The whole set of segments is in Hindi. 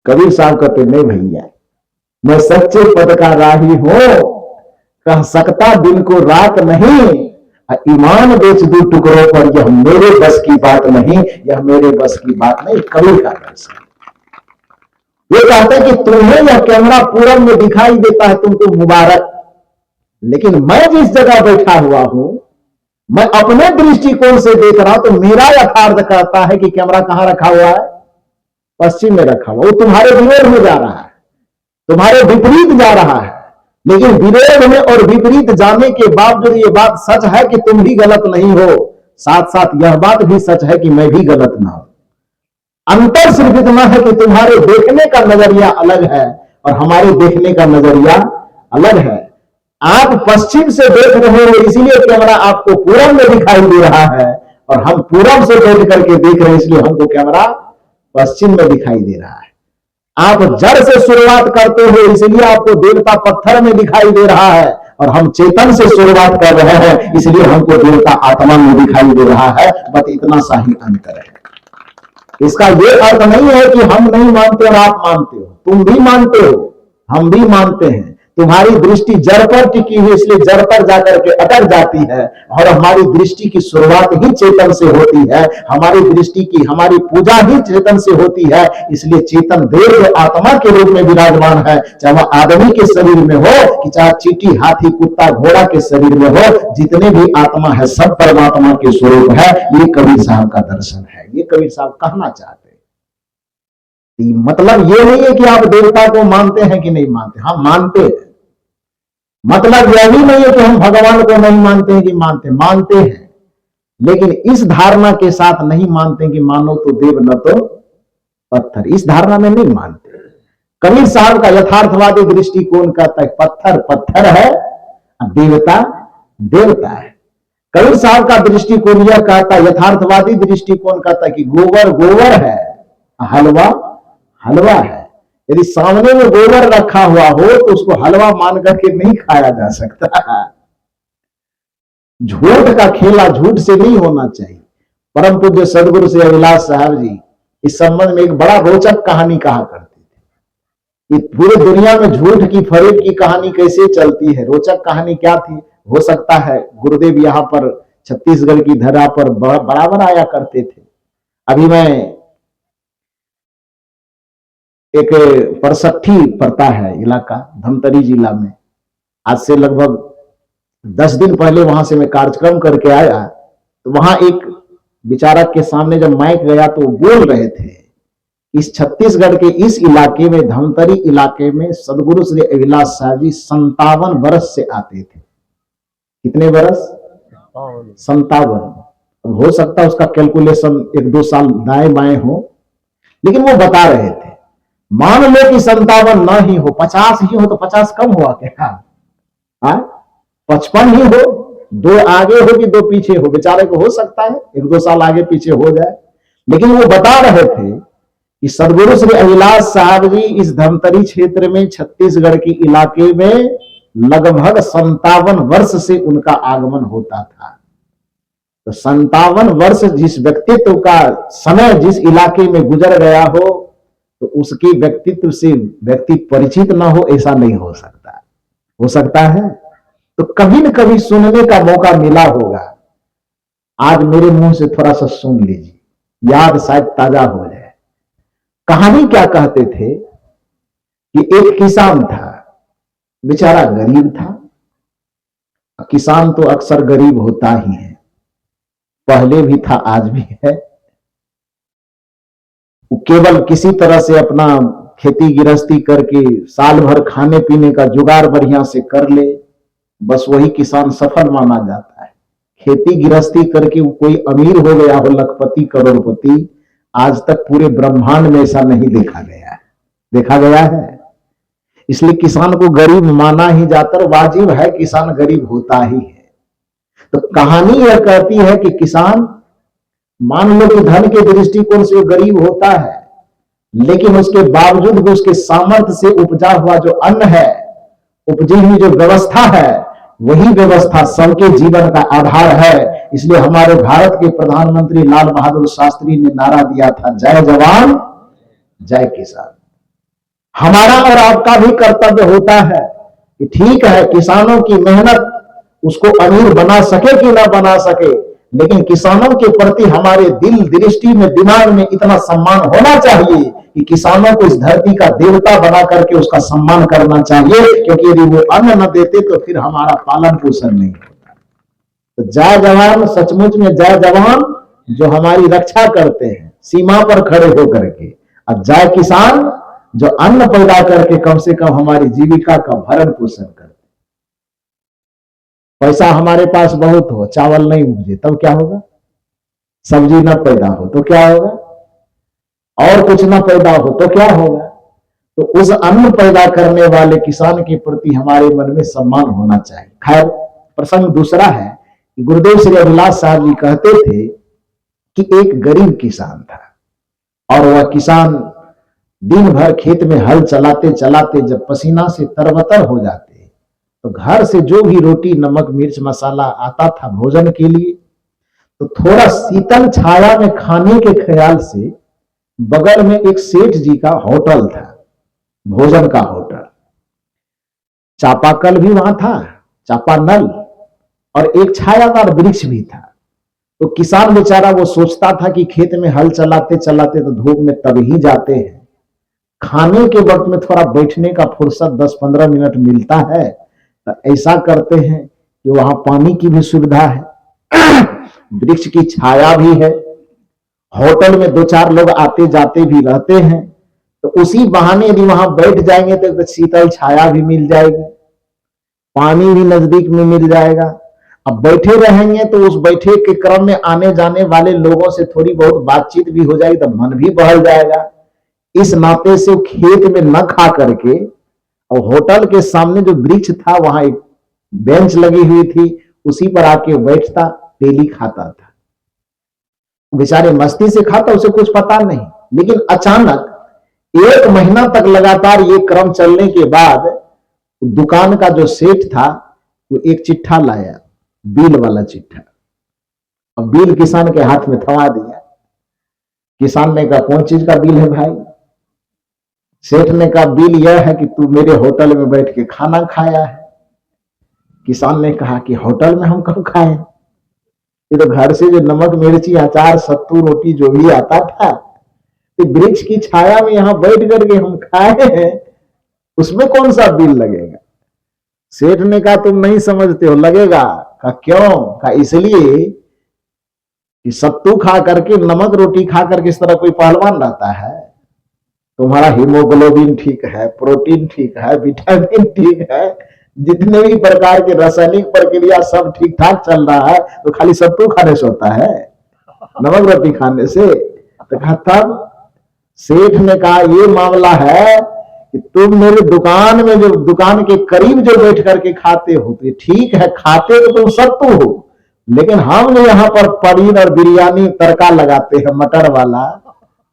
कबीर साहब कहते नहीं भैया, मैं सच्चे पद का राही हूं, कह सकता दिन को रात नहीं, ईमान बेच दूं टुकड़ों पर, यह मेरे बस की बात नहीं, यह मेरे बस की बात नहीं। कबीर का दर्शन। ये कहते हैं कि तुम्हें यह कैमरा पूरब में दिखाई देता है, तुमको मुबारक, लेकिन मैं जिस जगह बैठा हुआ हूं, मैं अपने दृष्टिकोण से देख रहा हूं, तो मेरा यथार्थ कहता है कि कैमरा कहां रखा हुआ है? पश्चिम में रखा हुआ। वो तुम्हारे विरोध में जा रहा है, तुम्हारे विपरीत जा रहा है, लेकिन विरोध में और विपरीत जाने के बावजूद ये बात सच है कि तुम भी गलत नहीं हो, साथ साथ यह बात भी सच है कि मैं भी गलत ना हूं। अंतर सिर्फ इतना है कि तुम्हारे देखने का नजरिया अलग है और हमारे देखने का नजरिया अलग है। आप पश्चिम से देख रहे हो इसलिए कैमरा आपको पूरब में दिखाई दे रहा है, और हम पूरब से बैठ करके देख रहे हैं इसलिए हमको कैमरा पश्चिम में दिखाई दे रहा है। आप जड़ से शुरुआत करते हो इसलिए आपको देवता पत्थर में दिखाई दे रहा है, और हम चेतन से शुरुआत कर रहे हैं इसलिए हमको देवता आत्मा में दिखाई दे रहा है। बस इतना सा ही अंतर है। इसका ये अर्थ नहीं है कि हम नहीं मानते और आप मानते हो। तुम भी मानते हो, हम भी मानते हैं। तुम्हारी दृष्टि जड़ पर टिकी हुई इसलिए जड़ पर जाकर के अटक जाती है, और हमारी दृष्टि की शुरुआत ही चेतन से होती है। हमारी दृष्टि की, हमारी पूजा ही चेतन से होती है, इसलिए चेतन देव जो आत्मा के रूप में विराजमान है, चाहे वह आदमी के शरीर में हो कि चाहे चींटी, हाथी, कुत्ता, घोड़ा के शरीर में हो, जितने भी आत्मा है सब परमात्मा के स्वरूप है। ये कबीर साहब का दर्शन है। ये कबीर साहब कहना चाहते हैं। मतलब ये नहीं है कि आप देवता को मानते हैं कि नहीं मानते, हम मानते हैं। मतलब यह भी नहीं है कि हम भगवान को नहीं मानते हैं कि मानते हैं, लेकिन इस धारणा के साथ नहीं मानते कि मानो तो देव न तो पत्थर, इस धारणा में नहीं मानते। कबीर साहब का यथार्थवादी दृष्टिकोण कहता है पत्थर पत्थर है, देवता देवता है। कबीर साहब का दृष्टिकोण यह कहता है, यथार्थवादी दृष्टिकोण कहता है कि गोबर गोबर है, हलवा हलवा है। यदि सामने में गोबर रखा हुआ हो तो उसको हलवा मान करके नहीं खाया जा सकता। झूठ का खेला झूठ से नहीं होना चाहिए। परम पूज्य सदगुरु श्री अभिलाष साहब जी इस संबंध में एक बड़ा रोचक कहानी कहा करते थे कि पूरे दुनिया में झूठ की फरेब की कहानी कैसे चलती है। रोचक कहानी क्या थी? हो सकता है गुरुदेव यहाँ पर छत्तीसगढ़ की धरा पर बराबर आया करते थे। अभी मैं एक परसठी पड़ता है इलाका धमतरी जिला में, आज से लगभग 10 दिन पहले वहां से मैं कार्यक्रम करके आया, तो वहां एक विचारक के सामने जब माइक गया तो बोल रहे थे, इस छत्तीसगढ़ के इस इलाके में, धमतरी इलाके में सदगुरु श्री अभिलाष साहब जी 57 वर्ष से आते थे। कितने वर्ष? 57। हो सकता है उसका कैलकुलेशन 1-2 साल दाएं बाएं हो, लेकिन वो बता रहे थे मान लो कि 57 ना ही हो, 50 ही हो तो 50 कम हुआ क्या? 55 ही हो, 2 आगे हो कि 2 पीछे हो, बेचारे को हो सकता है 1-2 साल आगे पीछे हो जाए। लेकिन वो बता रहे थे कि सदगुरु श्री अभिलाष साहब जी इस धमतरी क्षेत्र में, छत्तीसगढ़ के इलाके में लगभग 57 वर्ष से उनका आगमन होता था। तो 57 वर्ष जिस व्यक्तित्व का समय जिस इलाके में गुजर गया हो, तो उसके व्यक्तित्व से व्यक्ति परिचित ना हो ऐसा नहीं हो सकता। हो सकता है तो कभी न कभी सुनने का मौका मिला होगा। आज मेरे मुंह से थोड़ा सा सुन लीजिए, याद शायद ताजा हो जाए। कहानी क्या कहते थे कि एक किसान था, बेचारा गरीब था। किसान तो अक्सर गरीब होता ही है, पहले भी था आज भी है। वो केवल किसी तरह से अपना खेती गृहस्थी करके साल भर खाने पीने का जुगाड़ बढ़िया से कर ले, बस वही किसान सफल माना जाता है। खेती गृहस्थी करके वो कोई अमीर हो गया हो, लखपति करोड़पति, आज तक पूरे ब्रह्मांड में ऐसा नहीं देखा गया है। देखा गया है, इसलिए किसान को गरीब माना ही जाता है। वाजिब है, किसान गरीब होता ही है। तो कहानी यह कहती है कि किसान, मान लो कि धन के दृष्टिकोण से वो गरीब होता है, लेकिन उसके बावजूद भी उसके सामर्थ्य से उपजा हुआ जो अन्न है, उपजी हुई जो व्यवस्था है, वही व्यवस्था सबके जीवन का आधार है। इसलिए हमारे भारत के प्रधानमंत्री लाल बहादुर शास्त्री ने नारा दिया था, जय जवान जय किसान। हमारा और आपका भी कर्तव्य होता है कि ठीक है, किसानों की मेहनत उसको अमीर बना सके कि ना बना सके, लेकिन किसानों के प्रति हमारे दिल दृष्टि में, दिमाग में इतना सम्मान होना चाहिए कि किसानों को इस धरती का देवता बना करके उसका सम्मान करना चाहिए, क्योंकि यदि वो अन्न न देते तो फिर हमारा पालन पोषण नहीं होता। तो जय जवान, सचमुच में जय जवान जो हमारी रक्षा करते हैं सीमा पर खड़े होकर के, और जय किसान जो अन्न पैदा करके कम से कम हमारी जीविका का भरण पोषण करते। पैसा हमारे पास बहुत हो, चावल नहीं उपजे तब क्या होगा? सब्जी न पैदा हो तो क्या होगा? और कुछ न पैदा हो तो क्या होगा? तो उस अन्न पैदा करने वाले किसान के प्रति हमारे मन में सम्मान होना चाहिए। खैर, प्रसंग दूसरा है कि गुरुदेव श्री अभिलाष साहब जी कहते थे कि एक गरीब किसान था, और वह किसान दिन भर खेत में हल चलाते चलाते जब पसीना से तरबतर हो जाते तो घर से जो भी रोटी, नमक, मिर्च, मसाला आता था भोजन के लिए, तो थोड़ा शीतल छाया में खाने के ख्याल से बगल में एक सेठ जी का होटल था, भोजन का होटल। चापाकल भी वहां था, चापानल, और एक छायादार वृक्ष भी था। तो किसान बेचारा वो सोचता था कि खेत में हल चलाते चलाते तो धूप में तब ही जाते हैं, खाने के वक्त में थोड़ा बैठने का फुर्सत 10-15 मिनट मिलता है, तो ऐसा करते हैं कि वहां पानी की भी सुविधा है, वृक्ष की छाया भी है, होटल में 2-4 लोग आते जाते भी रहते हैं, तो उसी बहाने यदि वहां बैठ जाएंगे तो शीतल छाया भी मिल जाएगी, पानी भी नजदीक में मिल जाएगा। अब बैठे रहेंगे तो उस बैठे के क्रम में आने जाने वाले लोगों से थोड़ी बहुत बातचीत भी हो जाएगी, तो मन भी बहल जाएगा। इस नाते से खेत में न खा करके, और होटल के सामने जो वृक्ष था वहां एक बेंच लगी हुई थी, उसी पर आके बैठता, डेली खाता था। बेचारे मस्ती से खाता, उसे कुछ पता नहीं। लेकिन अचानक 1 महीना तक लगातार ये क्रम चलने के बाद दुकान का जो सेठ था वो एक चिट्ठा लाया, बिल वाला चिट्ठा, और बिल किसान के हाथ में थमा दिया। किसान ने कहा, कौन चीज का बिल है भाई? सेठ ने कहा, बिल यह है कि तू मेरे होटल में बैठ के खाना खाया है। किसान ने कहा कि होटल में हम कब खाए? ये तो घर से जो नमक, मिर्ची, अचार, सत्तू, रोटी जो भी आता था, तो वृक्ष की छाया में यहां बैठ करके हम खाए हैं, उसमें कौन सा बिल लगेगा? सेठ ने कहा, तुम नहीं समझते हो, लगेगा। कहा क्यों? कहा इसलिए कि सत्तू खा करके, नमक रोटी खा करके इस तरह कोई पहलवान रहता है? तुम्हारा हीमोग्लोबिन ठीक है, प्रोटीन ठीक है, विटामिन ठीक है, जितने भी प्रकार के रासायनिक प्रक्रिया सब ठीक ठाक चल रहा है, तो खाली सत्तू खाने से होता है, नमक रोटी खाने से? तो कहा, तब सेठ ने कहा, ये मामला है कि तुम मेरे दुकान में, जो दुकान के करीब जो बैठ करके खाते हो, तो ठीक है, खाते तो तुम सत्तू हो, लेकिन हम यहाँ पर पनीर और बिरयानी तड़का लगाते हैं, मटर वाला,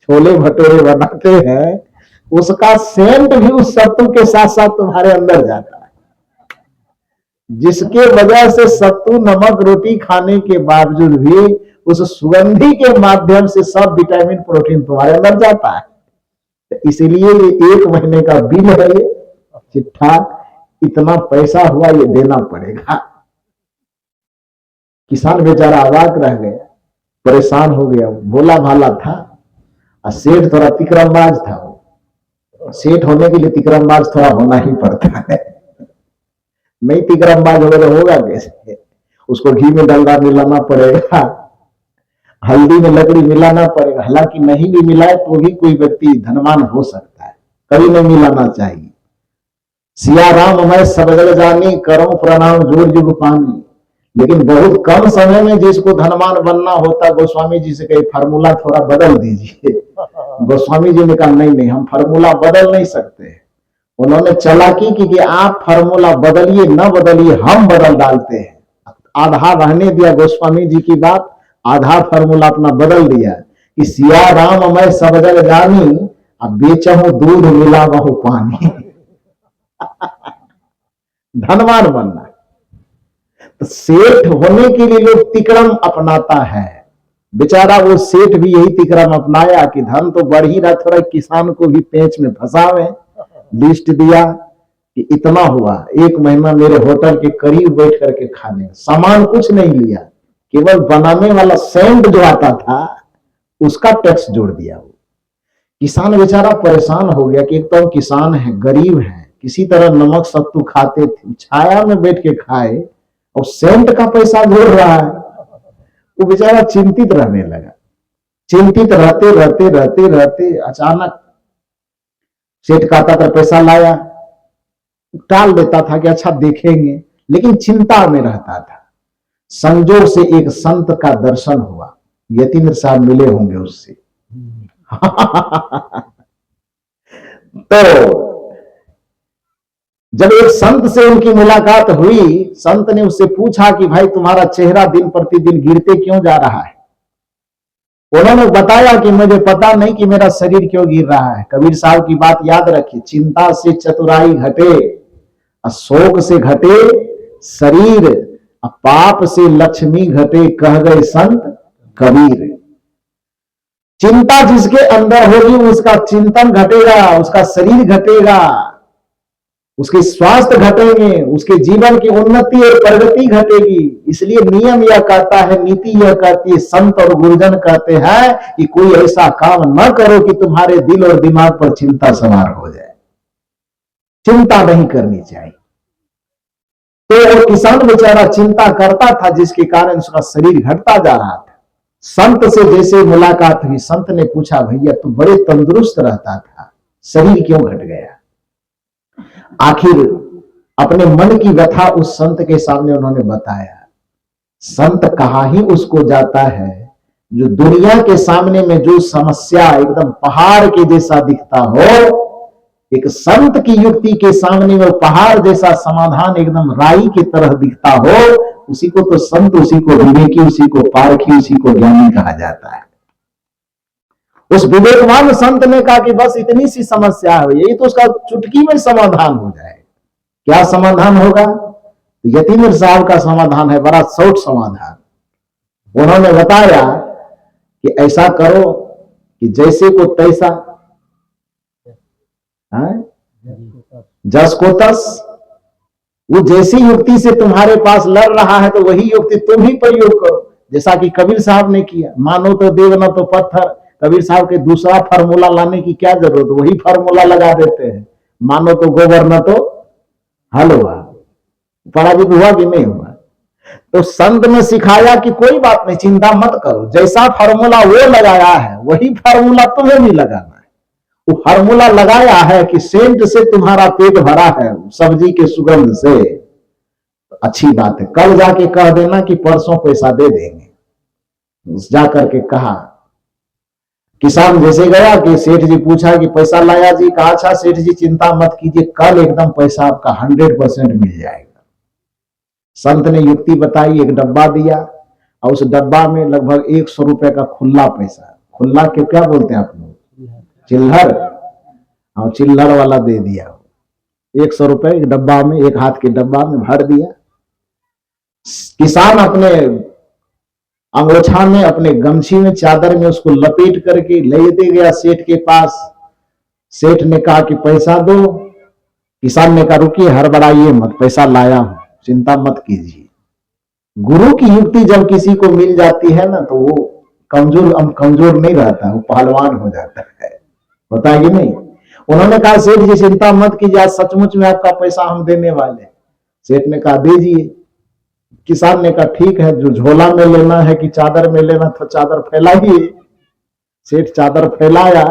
छोले भटूरे बनाते हैं, उसका सेंट भी उस सत्तू के साथ साथ तुम्हारे अंदर जाता है, जिसके वजह से सत्तू, नमक रोटी खाने के बावजूद भी उस सुगंधी के माध्यम से सब विटामिन, प्रोटीन तुम्हारे अंदर जाता है। तो इसीलिए ये 1 महीने का बिल है, ये चिट्ठा, इतना पैसा हुआ, ये देना पड़ेगा। किसान बेचारा अवाक रह गया, परेशान हो गया, भोला भाला था, और सेठ थोड़ा तिकरमबाज था। सेठ होने के लिए तिकरमबाज थोड़ा होना ही पड़ता है, नहीं तिकरमबाज होगा तो होगा कैसे? उसको घी में डलडा मिलाना पड़ेगा, हल्दी में लकड़ी मिलाना पड़ेगा। हालांकि नहीं भी मिलाए तो भी कोई व्यक्ति धनवान हो सकता है, कभी नहीं मिलाना चाहिए। सिया राम मैं सब जग जानी, करो प्रणाम जोर जुग पानी। लेकिन बहुत कम समय में जिसको धनवान बनना होता, गोस्वामी जी से कहे फार्मूला थोड़ा बदल दीजिए। गोस्वामी जी ने कहा, नहीं, हम फार्मूला बदल नहीं सकते। उन्होंने चालाकी की कि आप फार्मूला बदलिए न बदलिए, हम बदल डालते हैं। आधा रहने दिया गोस्वामी जी की बात, आधा फार्मूला अपना बदल दिया कि सिया राम मैं सब जग जानी, अब बेचहूं दूध मिलावहूं पानी। धनवान बनना, तो सेठ होने के लिए लोग तिक्रम अपनाता है। बेचारा वो सेठ भी यही तिक्रम अपनाया कि धन तो बढ़ ही रहा, थोड़ा किसान को भी पेंच में फंसावे, लिस्ट दिया कि इतना हुआ, 1 महीना मेरे होटल के करीब बैठ करके खाने, सामान कुछ नहीं लिया, केवल बनाने वाला सेंट जो आता था उसका टैक्स जोड़ दिया। वो किसान बेचारा परेशान हो गया कि एक तो किसान है, गरीब है, किसी तरह नमक सत्तू खाते थे, छाया में बैठ के खाए और सेंट का पैसा जोड़ रहा है। वो बेचारा चिंतित रहने लगा। चिंतित रहते रहते रहते रहते अचानक सेठ का आता था, पैसा लाया, टाल देता था कि अच्छा देखेंगे, लेकिन चिंता में रहता था। संजोग से एक संत का दर्शन हुआ, यतीन्द्र साहब मिले होंगे उससे। तो जब एक संत से उनकी मुलाकात हुई, संत ने उससे पूछा कि भाई तुम्हारा चेहरा दिन प्रतिदिन गिरते क्यों जा रहा है? उन्होंने बताया कि मुझे पता नहीं कि मेरा शरीर क्यों गिर रहा है। कबीर साहब की बात याद रखिए, चिंता से चतुराई घटे, शोक से घटे शरीर, पाप से लक्ष्मी घटे, कह गए संत कबीर। चिंता जिसके अंदर होगी उसका चिंतन घटेगा, उसका शरीर घटेगा, उसके स्वास्थ्य घटेंगे, उसके जीवन की उन्नति और प्रगति घटेगी। इसलिए नियम यह कहता है, नीति यह कहती है, संत और गुरुजन कहते हैं कि कोई ऐसा काम न करो कि तुम्हारे दिल और दिमाग पर चिंता सवार हो जाए। चिंता नहीं करनी चाहिए। तो वो किसान बेचारा चिंता करता था, जिसके कारण उसका शरीर घटता जा रहा था। संत से जैसे मुलाकात हुई, संत ने पूछा, भैया तू बड़े तंदुरुस्त रहता था, शरीर क्यों घट गया? आखिर अपने मन की व्यथा उस संत के सामने उन्होंने बताया। संत कहा ही उसको जाता है जो दुनिया के सामने में जो समस्या एकदम पहाड़ के जैसा दिखता हो, एक संत की युक्ति के सामने में पहाड़ जैसा समाधान एकदम राई की तरह दिखता हो, उसी को तो संत, उसी को विवेकी, उसी को पारखी, उसी को ज्ञानी कहा जाता है। उस विवेकवान संत ने कहा कि बस इतनी सी समस्या है, यही तो उसका चुटकी में समाधान हो जाए। क्या समाधान होगा? यतीन्द्र साहब का समाधान है, बड़ा शॉर्ट समाधान। उन्होंने बताया कि ऐसा करो कि जैसे को तैसा, जस को तस, वो जैसी युक्ति से तुम्हारे पास लड़ रहा है तो वही युक्ति तुम ही प्रयोग करो। जैसा कि कबीर साहब ने किया, मानो तो देव न तो पत्थर। कबीर साहब के दूसरा फार्मूला लाने की क्या जरूरत, वही फार्मूला लगा देते हैं, मानो तो गोबर न तो हलवा। पराजित हुआ कि नहीं हुआ? तो संत ने सिखाया कि कोई बात नहीं, चिंता मत करो, जैसा फार्मूला वो लगाया है वही फार्मूला तुम्हें भी लगाना है। वो फार्मूला लगाया है कि सेंट से तुम्हारा पेट भरा है, सब्जी के सुगंध से, अच्छी बात है, कल जाके कह देना कि परसों पैसा दे देंगे। जाकर के कहा, किसान जैसे गया कि सेठ जी पूछा कि पैसा लाया जी? कहा अच्छा सेठ जी चिंता मत कीजिए, कल एकदम पैसा आपका 100% मिल जाएगा। संत ने युक्ति बताई, एक डब्बा दिया और उस डब्बा में लगभग 100 रुपए का खुला पैसा, खुला के क्या बोलते हैं आप लोग, चिल्लर, और चिल्लर वाला दे दिया। 100 रुपए एक डब्बा में, एक हाथ के डब्बा में भर दिया। किसान अपने अंगोछा में, अपने गमछी में, चादर में उसको लपेट करके ले दे गया सेठ के पास। सेठ ने कहा कि पैसा दो। किसान ने कहा रुकिए, हड़बड़ाइए मत, पैसा लाया हूं, चिंता मत कीजिए। गुरु की युक्ति जब किसी को मिल जाती है ना, तो वो कमजोर नहीं रहता, वो पहलवान हो जाता है, होता है कि नहीं? उन्होंने कहा सेठ जी चिंता मत कीजिए, आज सचमुच में आपका पैसा हम देने वाले। सेठ ने कहा दीजिए। किसान ने कहा ठीक है, जो झोला में लेना है कि चादर में लेना, तो चादर फैलाइए। सेठ चादर फैलाया,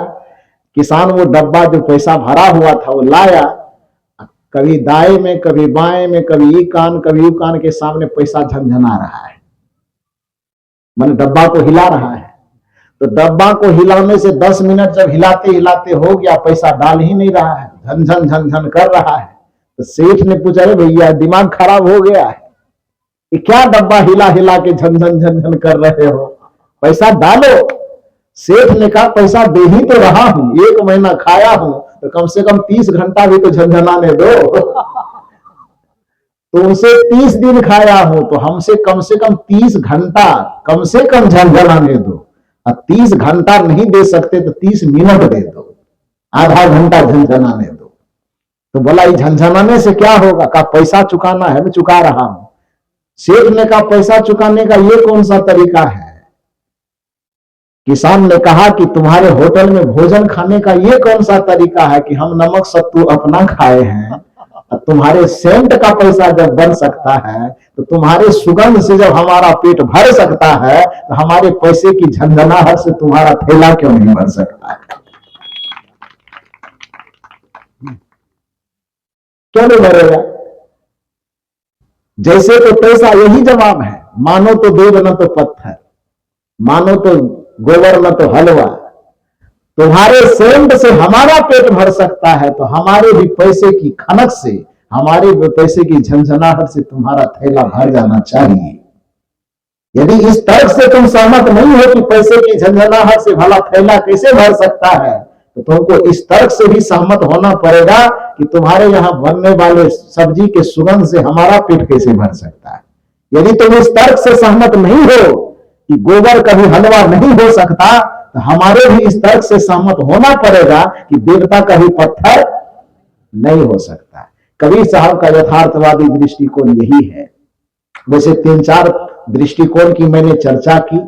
किसान वो डब्बा जो पैसा भरा हुआ था वो लाया, कभी दाएं में, कभी बाएं में, कभी ये कान कभी यू कान के सामने पैसा झनझना रहा है, मैंने डब्बा को हिला रहा है। तो डब्बा को हिलाने से 10 मिनट जब हिलाते हिलाते हो गया, पैसा डाल ही नहीं रहा है, झनझन झनझन कर रहा है। तो सेठ ने पूछा अरे भैया दिमाग खराब हो गया है, ये क्या डब्बा हिला हिला के झनझन झनझन कर रहे हो, पैसा डालो। सेठ ने कहा पैसा दे ही तो रहा हूं, 1 महीना खाया हूं, तो कम से कम 30 घंटा भी तो झनझनाने दो। तो उनसे 30 दिन खाया हूं, तो हमसे कम से कम 30 घंटा कम से कम झनझनाने दो। 30 घंटा नहीं दे सकते तो 30 मिनट दे दो, आधा घंटा झनझनाने दो। तो बोला ये झंझनाने से क्या होगा? का पैसा चुकाना है, मैं चुका रहा हूं। सेठ ने कहा पैसा चुकाने का ये कौन सा तरीका है? किसान ने कहा कि तुम्हारे होटल में भोजन खाने का ये कौन सा तरीका है कि हम नमक सत्तू अपना खाए हैं, तुम्हारे सेंट का पैसा जब बन सकता है, तो तुम्हारे सुगंध से जब हमारा पेट भर सकता है, तो हमारे पैसे की झंझनाहट से तुम्हारा थैला क्यों नहीं भर सकता है? क्यों नहीं भरेगा? जैसे तो पैसा यही जवाब है, मानो तो दूध न तो पत्थर, मानो तो गोबर न तो हलवा। तुम्हारे सेंट से हमारा पेट भर सकता है, तो हमारे भी पैसे की खनक से, हमारे भी पैसे की झंझनाहट से तुम्हारा थैला भर जाना चाहिए। यदि इस तर्क से तुम सहमत नहीं हो कि पैसे की झंझनाहट से भला थैला कैसे भर सकता है, तो तुमको इस तर्क से भी सहमत होना पड़ेगा कि तुम्हारे यहां बनने वाले सब्जी के सुगंध से हमारा पेट कैसे भर सकता है। यदि तुम इस तर्क से सहमत नहीं हो कि गोबर कभी हलवा नहीं हो सकता, तो हमारे भी इस तर्क से सहमत होना पड़ेगा कि देवता कभी पत्थर नहीं हो सकता। कबीर साहब का यथार्थवादी दृष्टिकोण यही है। वैसे 3-4 दृष्टिकोण की मैंने चर्चा की।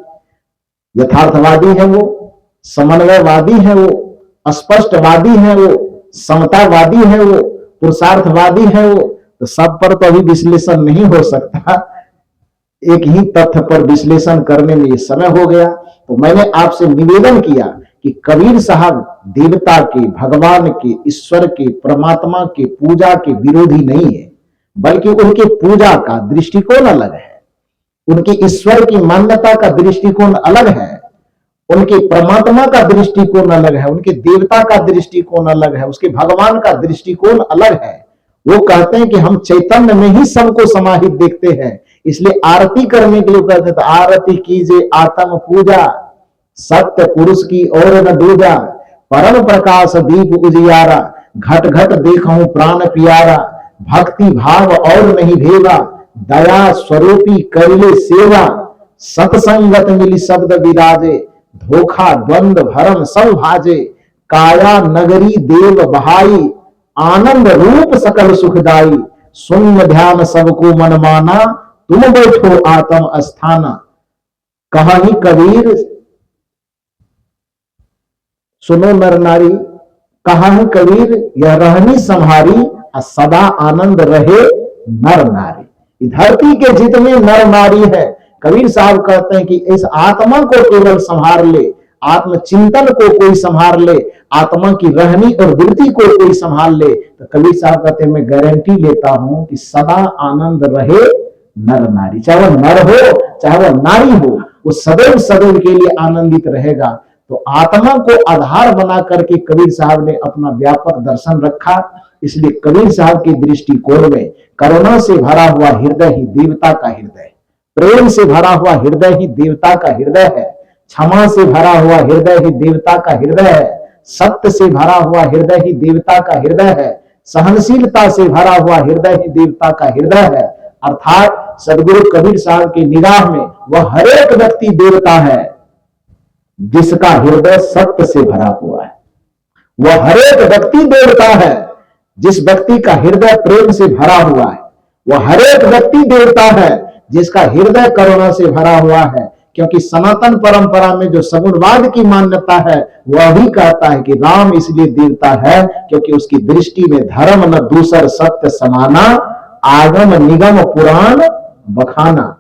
यथार्थवादी है वो, समन्वयवादी है वो, स्पष्टवादी है वो, समतावादी है वो, पुरुषार्थवादी है वो। तो सब पर तो अभी विश्लेषण नहीं हो सकता, एक ही तथ्य पर विश्लेषण करने में ये समय हो गया। तो मैंने आपसे निवेदन किया कि कबीर साहब देवता के, भगवान के, ईश्वर के, परमात्मा के पूजा के विरोधी नहीं है, बल्कि उनके पूजा का दृष्टिकोण अलग है, उनके ईश्वर की मान्यता का दृष्टिकोण अलग है, उनके परमात्मा का दृष्टिकोण अलग है, उनके देवता का दृष्टिकोण अलग है, उसके भगवान का दृष्टिकोण अलग है। वो कहते हैं कि हम चैतन्य में ही सबको समाहित देखते हैं, इसलिए आरती करने के लिए कहते हैं तो आरती कीजिए आत्म पूजा, सत्य पुरुष की और न दूजा, परम प्रकाश दीप उजियारा, घट घट देखूं प्राण प्यारा, भक्ति भाव और नहीं भेगा, दया स्वरूपी करिले सेवा, सत्संगत मिली शब्द विराजे, धोखा द्वंद भरम सब भाजे, काया नगरी देव बहाई, आनंद रूप सकल सुखदाई, शून्य ध्यान सबको मन माना, तुम बैठो आत्म स्थाना। कहानी कबीर सुनो नर नारी, कहानी कबीर यह रहनी संहारी, सदा आनंद रहे नर नारी। धरती के जितने नर नारी है, कबीर साहब कहते हैं कि इस आत्मा को केवल संभाल ले, आत्मचिंतन को कोई संभाल ले, आत्मा की रहनी और वृत्ति को कोई संभाल ले, तो कबीर साहब कहते हैं मैं गारंटी लेता हूं कि सदा आनंद रहे नर नारी। चाहे वह नर हो चाहे वह नारी हो, वो सदैव सदैव के लिए आनंदित रहेगा। तो आत्मा को आधार बना करके कबीर साहब ने अपना व्यापक दर्शन रखा। इसलिए कबीर साहब के दृष्टिकोण में करुणा से भरा हुआ हृदय ही देवता का हृदय, प्रेम से भरा हुआ हृदय ही देवता का हृदय है, क्षमा से भरा हुआ हृदय ही देवता का हृदय है, सत्य से भरा हुआ हृदय ही देवता का हृदय है, सहनशीलता से भरा हुआ हृदय ही देवता का हृदय है। अर्थात सदगुरु कबीर साहब की निगाह में वह हर एक व्यक्ति देवता है जिसका हृदय सत्य से भरा हुआ है। वह हर एक व्यक्ति देवता है जिस व्यक्ति का हृदय प्रेम से भरा हुआ है। वह हर एक व्यक्ति देवता है जिसका हृदय करुणा से भरा हुआ है। क्योंकि सनातन परंपरा में जो सगुणवाद की मान्यता है वह भी कहता है कि राम इसलिए देवता है क्योंकि उसकी दृष्टि में धर्म न दूसर सत्य समाना, आगम निगम पुराण बखाना।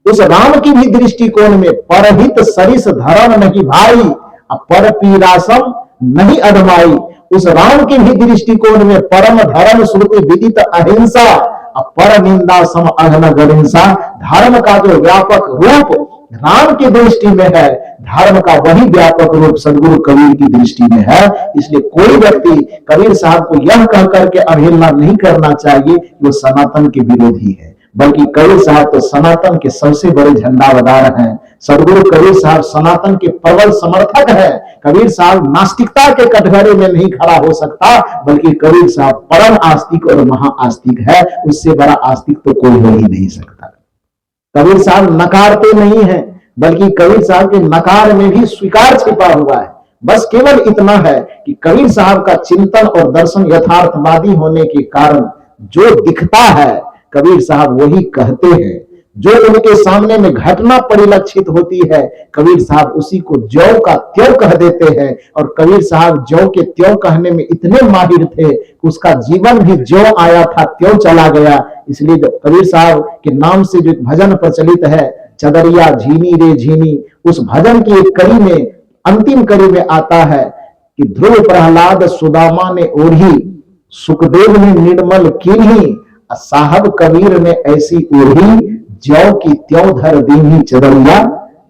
उस राम की भी दृष्टिकोण में परहित सरिस धर्म नहीं भाई, पर पीरासम नहीं अधमाई। उस राम की भी दृष्टिकोण में परम धर्म श्रुति विदित अहिंसा, पर निंदा सम अघन गहिंसा। धर्म का जो व्यापक रूप राम की दृष्टि में है, धर्म का वही व्यापक रूप सदगुरु कबीर की दृष्टि में है। इसलिए कोई व्यक्ति कबीर साहब को यह कह करके अवहेलना नहीं करना चाहिए कि वो सनातन के विरोधी है, बल्कि कबीर साहब तो सनातन के सबसे बड़े झंडावदार हैं। सदगुरु कबीर साहब सनातन के प्रबल समर्थक है। कबीर साहब नास्तिकता के कटघरे में नहीं खड़ा हो सकता, बल्कि कबीर साहब परम आस्तिक और महाआस्तिक है। उससे बड़ा आस्तिक तो कोई हो ही नहीं सकता। कबीर साहब नकारते नहीं है, बल्कि कबीर साहब के नकार में भी स्वीकार छिपा हुआ है। बस केवल इतना है कि कबीर साहब का चिंतन और दर्शन यथार्थवादी होने के कारण जो दिखता है कबीर साहब वही कहते हैं, जो उनके सामने में घटना परिलक्षित होती है कबीर साहब उसी को ज्यों का त्यों कह देते हैं। और कबीर साहब ज्यों के त्यों कहने में इतने माहिर थे कि उसका जीवन भी ज्यों आया था त्यों चला गया। इसलिए कबीर साहब के नाम से जो भजन प्रचलित है, चदरिया झीनी रे झीनी, उस भजन की एक कड़ी में, अंतिम कड़ी में आता है कि ध्रुव प्रहलाद सुदामा ने ओढ़ी, सुखदेव ने निर्मल कीन्ही, साहब कबीर ने ऐसी ओढ़ी, ज्यों की त्यों धर दीनी चदरिया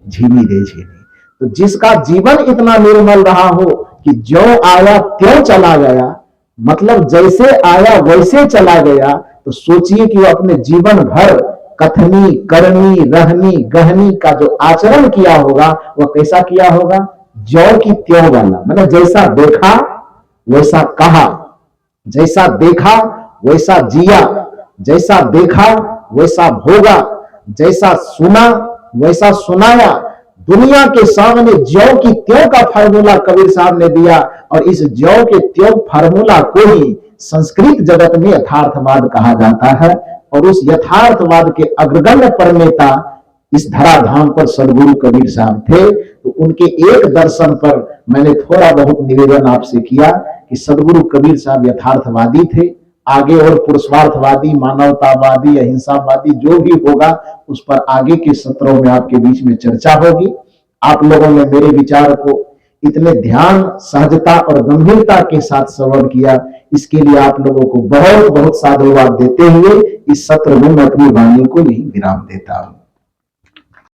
झीनी रे झीनी। तो जिसका जीवन इतना निर्मल रहा हो कि ज्यों आया त्यों चला गया, मतलब जैसे आया वैसे चला गया, तो सोचिए कि वो अपने जीवन भर कथनी करनी रहनी गहनी का जो आचरण किया होगा वह कैसा किया होगा, ज्यों की त्यों वाला। मतलब जैसा देखा वैसा कहा, जैसा देखा वैसा जिया, जैसा देखा वैसा भोगा, जैसा सुना वैसा सुनाया। दुनिया के सामने ज्यों की त्यों का फार्मूला कबीर साहब ने दिया, और इस ज्यों के त्यों फार्मूला को ही संस्कृत जगत में यथार्थवाद कहा जाता है। और उस यथार्थवाद के अग्रगण्य प्रणेता इस धराधाम पर सदगुरु कबीर साहब थे। तो उनके एक दर्शन पर मैंने थोड़ा बहुत निवेदन आपसे किया कि सदगुरु कबीर साहब यथार्थवादी थे। आगे और पुरुषार्थवादी, मानवतावादी, अहिंसावादी जो भी होगा उस पर आगे के सत्रों में आपके बीच में चर्चा होगी। आप लोगों ने मेरे विचार को इतने ध्यान, सहजता और गंभीरता के साथ श्रवण किया, इसके लिए आप लोगों को बहुत बहुत साधुवाद देते हुए इस सत्र में मैं अपनी वाणी को यही विराम देता हूं।